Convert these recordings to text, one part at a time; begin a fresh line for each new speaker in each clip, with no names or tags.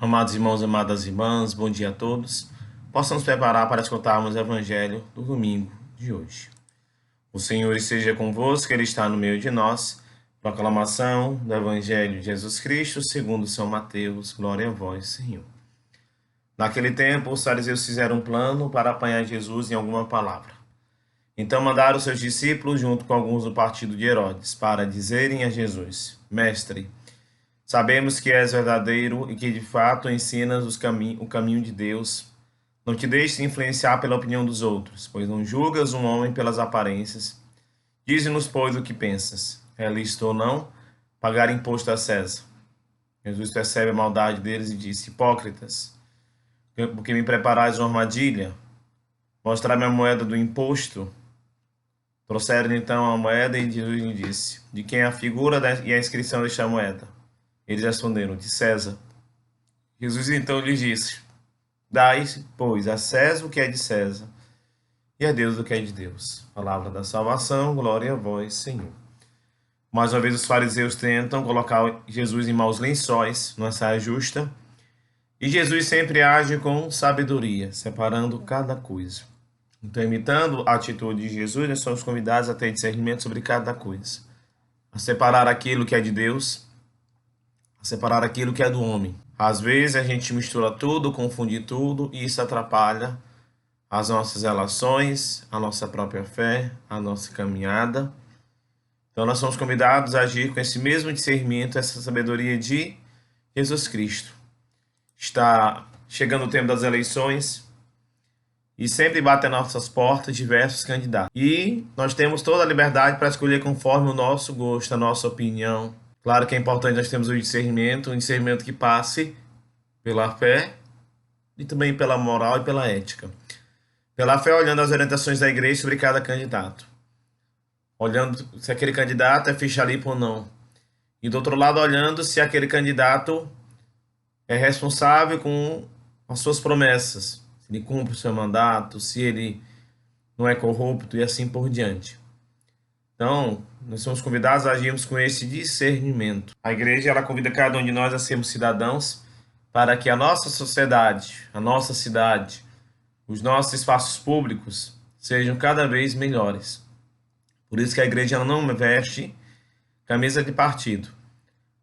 Amados irmãos, amadas irmãs, bom dia a todos. Possamos preparar para escutarmos o Evangelho do domingo de hoje. O Senhor esteja convosco, Ele está no meio de nós. Proclamação do Evangelho de Jesus Cristo, segundo São Mateus. Glória a vós, Senhor. Naquele tempo, os fariseus fizeram um plano para apanhar Jesus em alguma palavra. Então mandaram seus discípulos, junto com alguns do partido de Herodes, para dizerem a Jesus: Mestre, sabemos que és verdadeiro e que de fato ensinas o caminho de Deus. Não te deixes influenciar pela opinião dos outros, pois não julgas um homem pelas aparências. Dize-nos, pois, o que pensas. É lícito ou não pagar imposto a César? Jesus percebe a maldade deles e disse: Hipócritas, porque me preparais uma armadilha? Mostrai-me a moeda do imposto. Trouxeram então a moeda e Jesus lhe disse: De quem é a figura e a inscrição desta moeda? Eles responderam: De César. Jesus então lhes disse: Dai, pois, a César o que é de César, e a Deus o que é de Deus. Palavra da salvação, glória a vós, Senhor. Mais uma vez os fariseus tentam colocar Jesus em maus lençóis, numa saia justa, e Jesus sempre age com sabedoria, separando cada coisa. Então, imitando a atitude de Jesus, nós somos convidados a ter discernimento sobre cada coisa, a separar aquilo que é de Deus, a separar aquilo que é do homem. Às vezes a gente mistura tudo, confunde tudo, e isso atrapalha as nossas relações, a nossa própria fé, a nossa caminhada. Então nós somos convidados a agir com esse mesmo discernimento, essa sabedoria de Jesus Cristo. Está chegando o tempo das eleições e sempre bate às nossas portas diversos candidatos. E nós temos toda a liberdade para escolher conforme o nosso gosto, a nossa opinião. Claro que é importante nós termos o discernimento, um discernimento que passe pela fé e também pela moral e pela ética. Pela fé, olhando as orientações da igreja sobre cada candidato. Olhando se aquele candidato é ficha limpa ou não. E do outro lado, olhando se aquele candidato é responsável com as suas promessas. Se ele cumpre o seu mandato, se ele não é corrupto e assim por diante. Então, nós somos convidados a agirmos com esse discernimento. A igreja, ela convida cada um de nós a sermos cidadãos para que a nossa sociedade, a nossa cidade, os nossos espaços públicos sejam cada vez melhores. Por isso que a igreja não veste camisa de partido.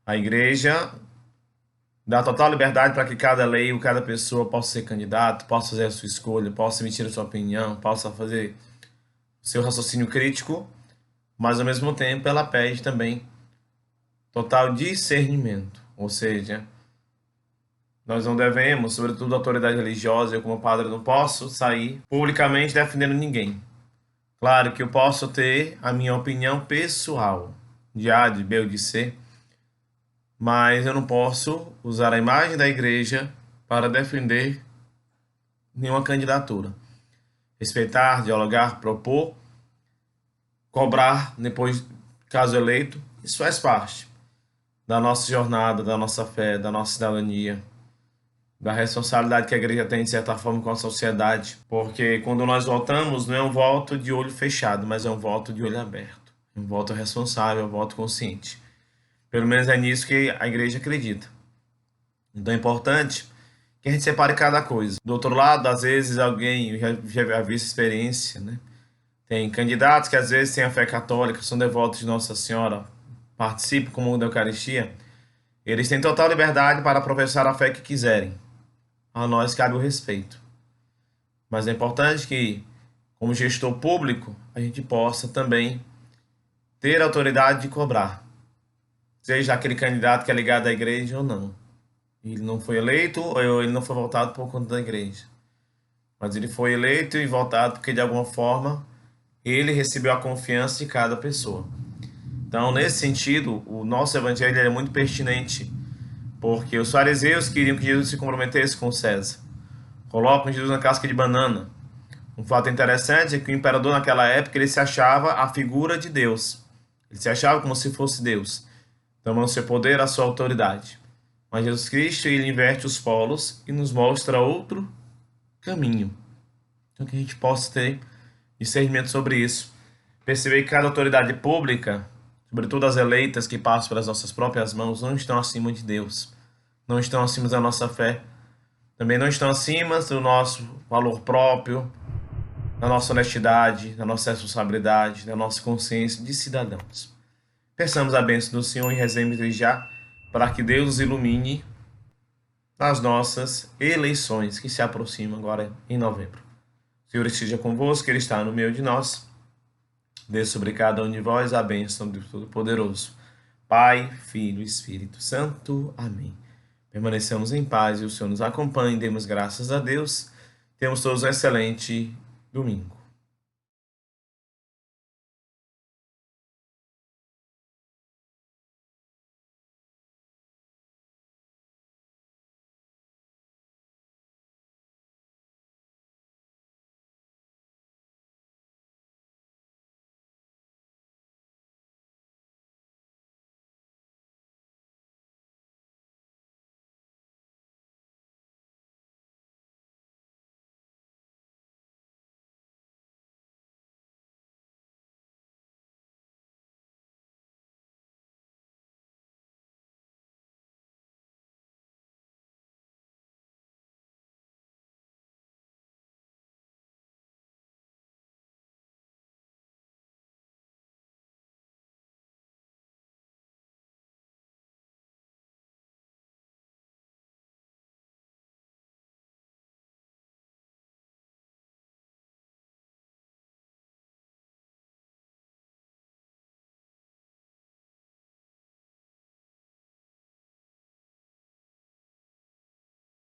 A igreja dá total liberdade para que cada leigo, cada pessoa possa ser candidato, possa fazer a sua escolha, possa emitir a sua opinião, possa fazer o seu raciocínio crítico, mas ao mesmo tempo ela pede também total discernimento, ou seja, nós não devemos, sobretudo a autoridade religiosa, eu como padre não posso sair publicamente defendendo ninguém. Claro que eu posso ter a minha opinião pessoal, de A, de B ou de C, mas eu não posso usar a imagem da igreja para defender nenhuma candidatura. Respeitar, dialogar, propor, cobrar depois, caso eleito, isso faz parte da nossa jornada, da nossa fé, da nossa cidadania, da responsabilidade que a igreja tem, de certa forma, com a sociedade. Porque quando nós votamos, não é um voto de olho fechado, mas é um voto de olho aberto. Um voto responsável, um voto consciente. Pelo menos é nisso que a igreja acredita. Então é importante que a gente separe cada coisa. Do outro lado, às vezes alguém, eu já vi essa experiência, né? Tem candidatos que às vezes têm a fé católica, são devotos de Nossa Senhora, participam como da Eucaristia. Eles têm total liberdade para professar a fé que quiserem. A nós cabe o respeito. Mas é importante que, como gestor público, a gente possa também ter a autoridade de cobrar. Seja aquele candidato que é ligado à igreja ou não. Ele não foi eleito ou ele não foi votado por conta da igreja. Mas ele foi eleito e votado porque, de alguma forma, ele recebeu a confiança de cada pessoa. Então, nesse sentido, o nosso evangelho é muito pertinente, porque os fariseus queriam que Jesus se comprometesse com César. Colocam Jesus na casca de banana. Um fato interessante é que o imperador naquela época ele se achava a figura de Deus. Ele se achava como se fosse Deus, tomando seu poder, a sua autoridade. Mas Jesus Cristo, ele inverte os polos e nos mostra outro caminho. Então que a gente possa ter discernimento sobre isso. Perceber que cada autoridade pública, sobretudo as eleitas que passam pelas nossas próprias mãos, não estão acima de Deus. não estão acima da nossa fé, também não estão acima do nosso valor próprio, da nossa honestidade, da nossa responsabilidade, da nossa consciência de cidadãos. Peçamos a bênção do Senhor e rezemos desde já para que Deus nos ilumine nas nossas eleições que se aproximam agora em novembro. O Senhor esteja convosco, Ele está no meio de nós. Dê sobre cada um de vós a bênção do Todo-Poderoso, Pai, Filho e Espírito Santo. Amém. Permanecemos em paz e o Senhor nos acompanhe. Demos graças a Deus. Temos todos um excelente domingo.